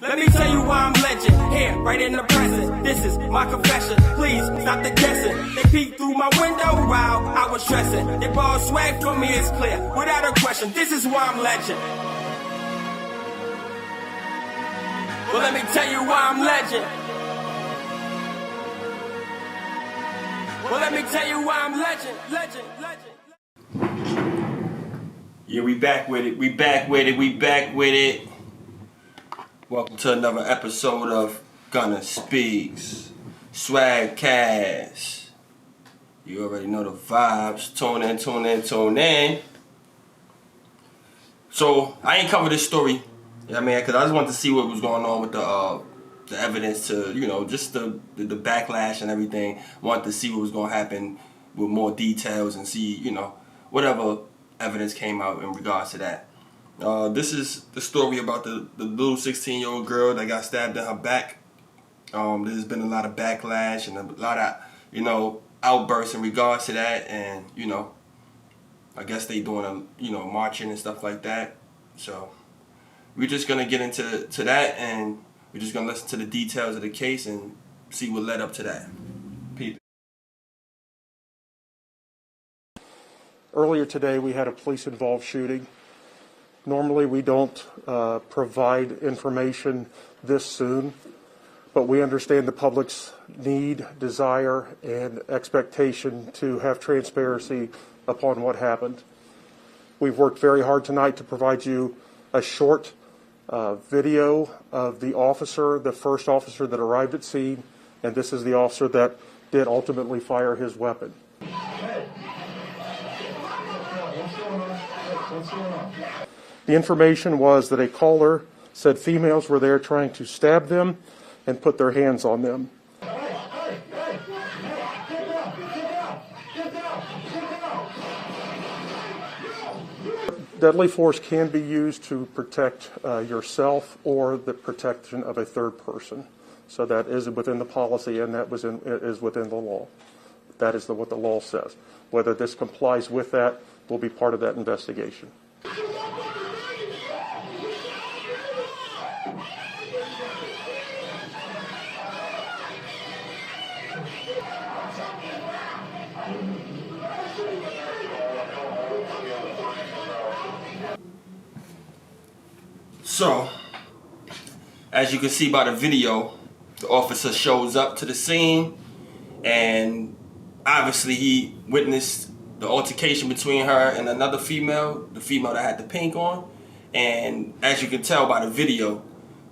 Let me tell you why I'm legend. Here, right in the present. This is my confession. Please stop the guessing. They peeked through my window while I was stressing. They borrowed swag from me, it's clear, without a question. This is why I'm legend. Well, let me tell you why I'm legend. Well, let me tell you why I'm legend. Yeah, we back with it. Welcome to another episode of GunnaSpeaks Swagcast. You already know the vibes. Tune in. So, I ain't covered this story, you know what I mean? Because I just wanted to see what was going on with the evidence to, just the backlash and everything. Wanted to see what was going to happen with more details and see, whatever evidence came out in regards to that. This is the story about the little 16-year-old girl that got stabbed in her back. There's been a lot of backlash and a lot of, outbursts in regards to that. And, I guess they doing marching and stuff like that. So we're just going to get into that, and we're just going to listen to the details of the case and see what led up to that. Peep. Earlier today, we had a police-involved shooting. Normally, we don't provide information this soon, but we understand the public's need, desire, and expectation to have transparency upon what happened. We've worked very hard tonight to provide you a short video of the first officer that arrived at scene, and this is the officer that did ultimately fire his weapon. The information was that a caller said females were there trying to stab them and put their hands on them. Deadly force can be used to protect yourself or the protection of a third person. So that is within the policy, and that is within the law. That is what the law says. Whether this complies with that will be part of that investigation. So, as you can see by the video, the officer shows up to the scene, and obviously he witnessed the altercation between her and another female, the female that had the pink on. And as you can tell by the video,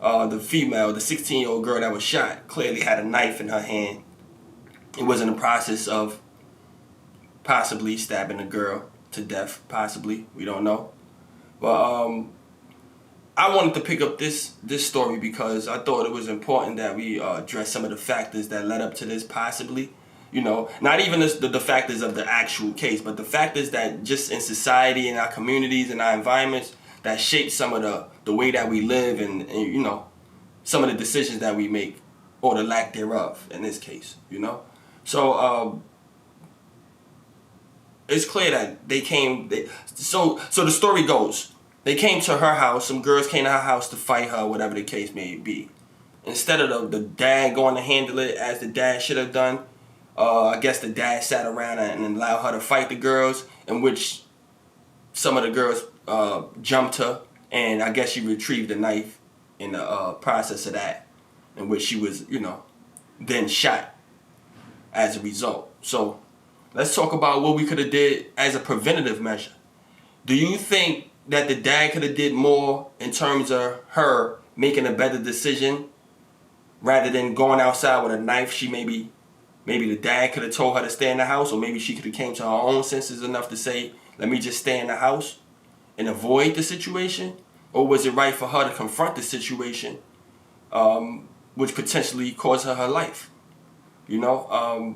the female, the 16-year-old girl that was shot, clearly had a knife in her hand. It was in the process of possibly stabbing the girl to death, possibly, we don't know. But I wanted to pick up this story because I thought it was important that we address some of the factors that led up to this, possibly. Not even the factors of the actual case, but the factors that just in society, in our communities, in our environments, that shape some of the way that we live and some of the decisions that we make, or the lack thereof in this case, So it's clear that they came, so the story goes, they came to her house, some girls came to her house to fight her, whatever the case may be. Instead of the dad going to handle it as the dad should have done, I guess the dad sat around and allowed her to fight the girls, in which some of the girls jumped her, and I guess she retrieved the knife in the process of that, in which she was, then shot as a result. So let's talk about what we could have did as a preventative measure. Do you think that the dad could have did more in terms of her making a better decision rather than going outside with a knife? Maybe the dad could have told her to stay in the house, or maybe she could have came to her own senses enough to say, let me just stay in the house and avoid the situation? Or was it right for her to confront the situation, which potentially cost her life? I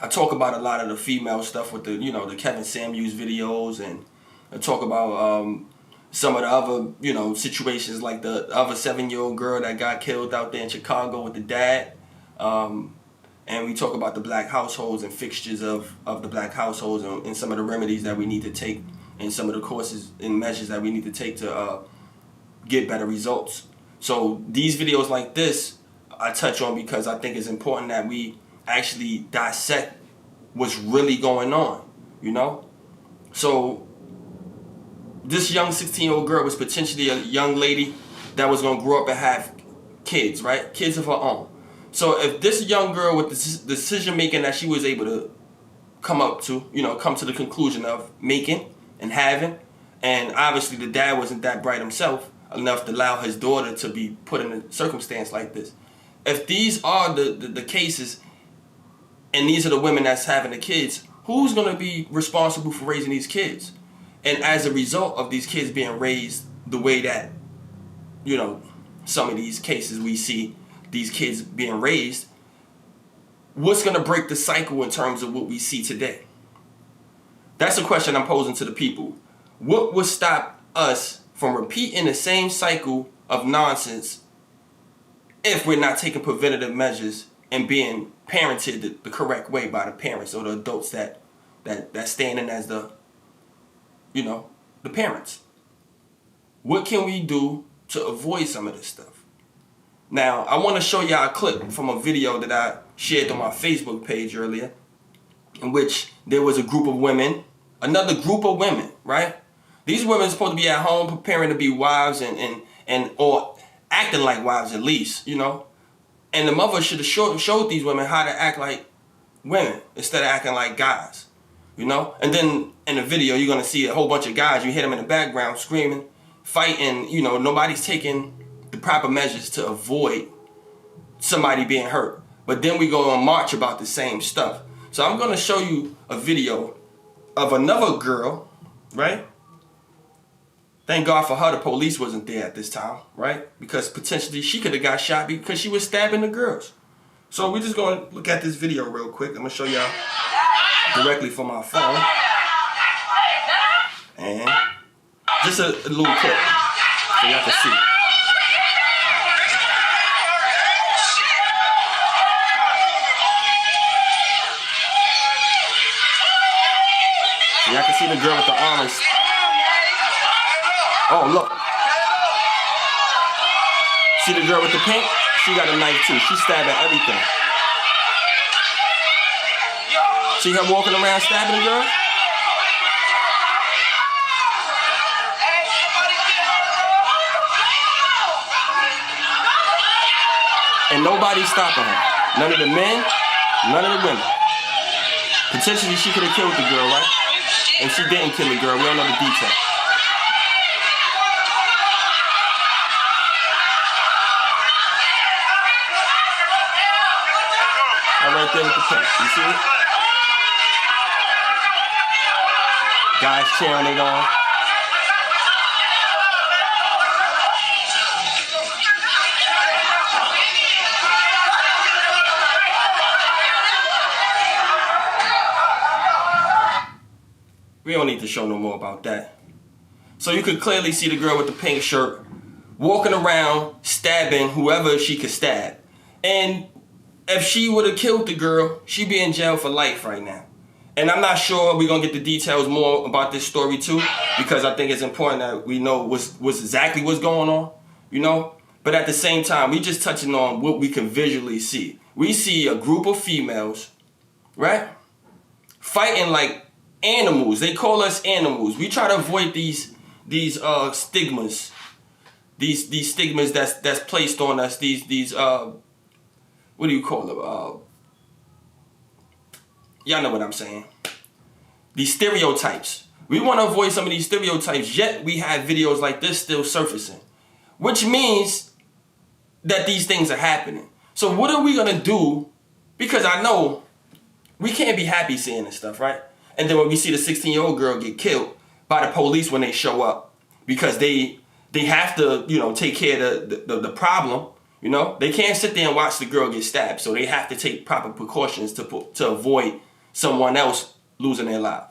talk about a lot of the female stuff with the Kevin Samuels videos, and I talk about some of the other, situations like the other 7-year-old girl that got killed out there in Chicago with the dad. And we talk about the black households and fixtures of the black households and some of the remedies that we need to take and some of the courses and measures that we need to take to get better results. So these videos like this, I touch on because I think it's important that we actually dissect what's really going on, you know? So this young 16-year-old girl was potentially a young lady that was gonna grow up and have kids, right? Kids of her own. So if this young girl with the decision making that she was able to come to the conclusion of making and having, and obviously the dad wasn't that bright himself enough to allow his daughter to be put in a circumstance like this. If these are the cases, and these are the women that's having the kids, who's going to be responsible for raising these kids? And as a result of these kids being raised the way that, you know, some of these cases we see these kids being raised, what's going to break the cycle in terms of what we see today? That's a question I'm posing to the people. What would stop us from repeating the same cycle of nonsense if we're not taking preventative measures and being parented the correct way by the parents or the adults that stand in as the parents? What can we do to avoid some of this stuff? Now, I want to show y'all a clip from a video that I shared on my Facebook page earlier, in which there was a group of women, another group of women, right? These women are supposed to be at home preparing to be wives and or acting like wives at least, you know? And the mother should have showed these women how to act like women instead of acting like guys, you know? And then in the video, you're going to see a whole bunch of guys. You hear them in the background screaming, fighting, you know, nobody's taking the proper measures to avoid somebody being hurt. But then we go on march about the same stuff. So I'm going to show you a video of another girl, right? Thank God for her, the police wasn't there at this time, right? Because potentially she could have got shot because she was stabbing the girls. So we're just going to look at this video real quick. I'm going to show y'all directly from my phone. And just a little clip so y'all can see. So y'all can see the girl with the arms. Oh, look. See the girl with the pink? She got a knife too. She's stabbing everything. See her walking around stabbing the girl? And nobody's stopping her. None of the men, none of the women. Potentially she could have killed the girl, right? And she didn't kill the girl. We don't know the detail. Right there with the pink. You see it? Guys cheering it on. We don't need to show no more about that. So you could clearly see the girl with the pink shirt walking around stabbing whoever she could stab. And if she would have killed the girl, she'd be in jail for life right now. And I'm not sure we're going to get the details more about this story too, because I think it's important that we know what's exactly what's going on, you know? But at the same time, we just touching on what we can visually see. We see a group of females, right? Fighting like animals. They call us animals. We try to avoid these stigmas. These stigmas that's placed on us, these what do you call them? Y'all know what I'm saying. These stereotypes. We want to avoid some of these stereotypes, yet we have videos like this still surfacing. Which means that these things are happening. So what are we going to do? Because I know we can't be happy seeing this stuff, right? And then when we see the 16-year-old girl get killed by the police when they show up, because they have to, you know, take care of the problem. You know, they can't sit there and watch the girl get stabbed, so they have to take proper precautions to avoid someone else losing their life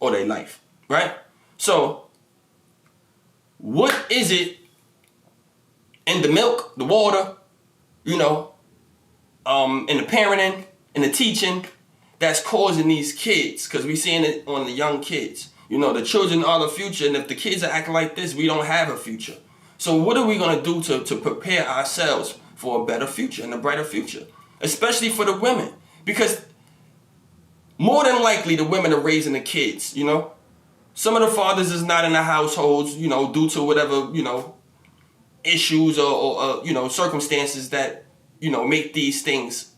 or their life, right? So, what is it in the milk, the water, you know, in the parenting, in the teaching, that's causing these kids? Because we're seeing it on the young kids. You know, the children are the future, and if the kids are acting like this, we don't have a future. So what are we going to do to prepare ourselves for a better future and a brighter future? Especially for the women. Because more than likely the women are raising the kids, you know. Some of the fathers is not in the households, you know, due to whatever, you know, issues or you know, circumstances that, you know, make these things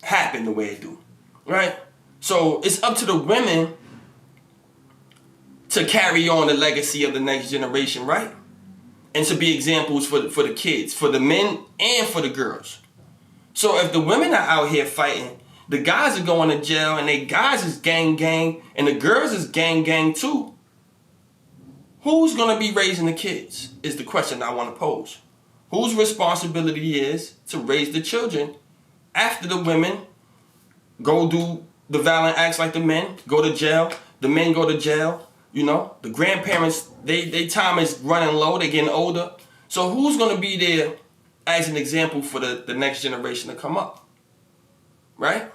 happen the way it do, right? So it's up to the women to carry on the legacy of the next generation, right? And to be examples for the kids, for the men and for the girls. So if the women are out here fighting, the guys are going to jail, and they guys is gang, and the girls is gang too. Who's going to be raising the kids is the question I want to pose. Whose responsibility is to raise the children after the women go do the violent acts like the men, go to jail, the men go to jail, you know? The grandparents, they time is running low, they're getting older. So who's going to be there as an example for the next generation to come up, right?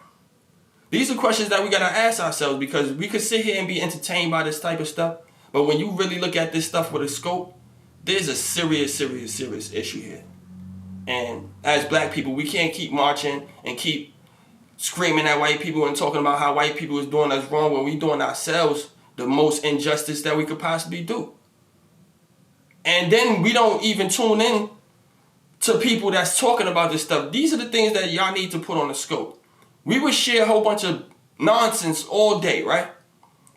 These are questions that we got to ask ourselves, because we could sit here and be entertained by this type of stuff, but when you really look at this stuff with a scope, there's a serious issue here. And as black people, we can't keep marching and keep screaming at white people and talking about how white people is doing us wrong when we doing ourselves the most injustice that we could possibly do. And then we don't even tune in to people that's talking about this stuff. These are the things that y'all need to put on the scope. We would share a whole bunch of nonsense all day, right?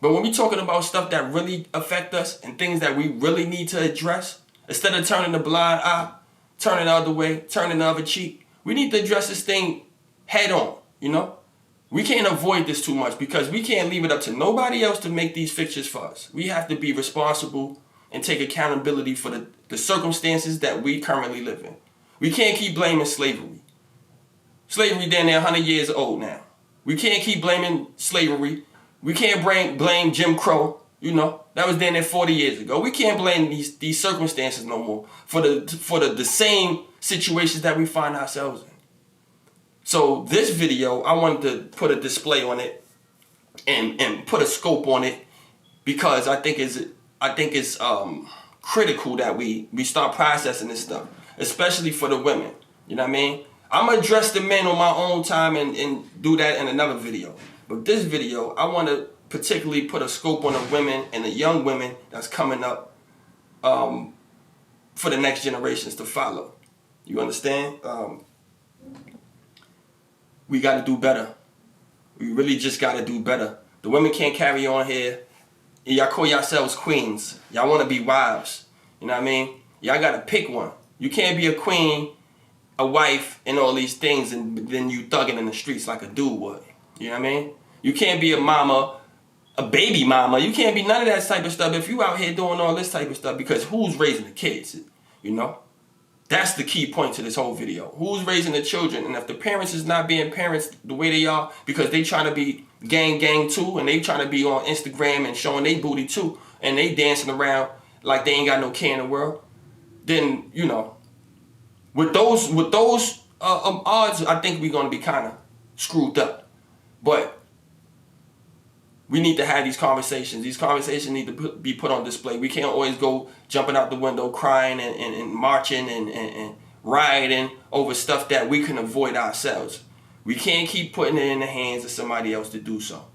But when we're talking about stuff that really affect us and things that we really need to address, instead of turning the blind eye, turning the other way, turning the other cheek, we need to address this thing head on, you know? We can't avoid this too much, because we can't leave it up to nobody else to make these fixtures for us. We have to be responsible and take accountability for the circumstances that we currently live in. We can't keep blaming slavery. Slavery down there 100 years old now. We can't keep blaming slavery. We can't blame Jim Crow, you know. That was down there 40 years ago. We can't blame these circumstances no more for the same situations that we find ourselves in. So this video, I wanted to put a display on it and put a scope on it, because I think it's critical that we start processing this stuff, especially for the women. You know what I mean? I'm going to address the men on my own time and do that in another video. But this video, I want to particularly put a scope on the women and the young women that's coming up for the next generations to follow. You understand? We got to do better. We really just got to do better. The women can't carry on here. Y'all call yourselves queens. Y'all want to be wives. You know what I mean? Y'all got to pick one. You can't be a queen, a wife, and all these things, and then you thugging in the streets like a dude would. You know what I mean? You can't be a mama, a baby mama. You can't be none of that type of stuff if you out here doing all this type of stuff, because who's raising the kids? You know? That's the key point to this whole video. Who's raising the children? And if the parents is not being parents the way they are, because they trying to be gang too, and they trying to be on Instagram and showing they booty too, and they dancing around like they ain't got no care in the world, then, you know, with those odds, I think we're going to be kind of screwed up. But we need to have these conversations. These conversations need to be put on display. We can't always go jumping out the window crying and marching and rioting over stuff that we can avoid ourselves. We can't keep putting it in the hands of somebody else to do so.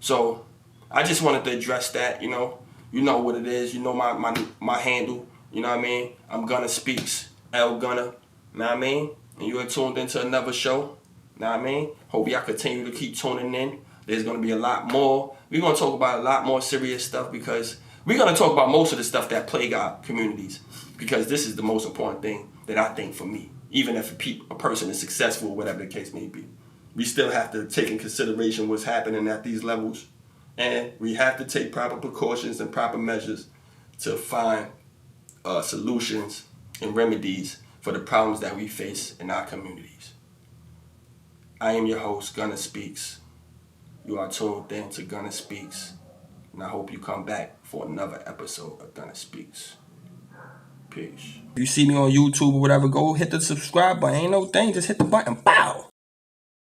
So I just wanted to address that, you know. You know what it is. You know my handle. You know what I mean? I'm GunnaSpeaks, L Gunna. Know what I mean? And you are tuned into another show. Know what I mean? Hope y'all continue to keep tuning in. There's going to be a lot more. We're going to talk about a lot more serious stuff, because we're going to talk about most of the stuff that plague our communities, because this is the most important thing that I think for me. Even if a person is successful, whatever the case may be, we still have to take in consideration what's happening at these levels, and we have to take proper precautions and proper measures to find solutions and remedies for the problems that we face in our communities. I am your host, GunnaSpeaks. You are tuned in to GunnaSpeaks, and I hope you come back for another episode of GunnaSpeaks. Peace. If you see me on YouTube or whatever, go hit the subscribe button. Ain't no thing, just hit the button. Bow!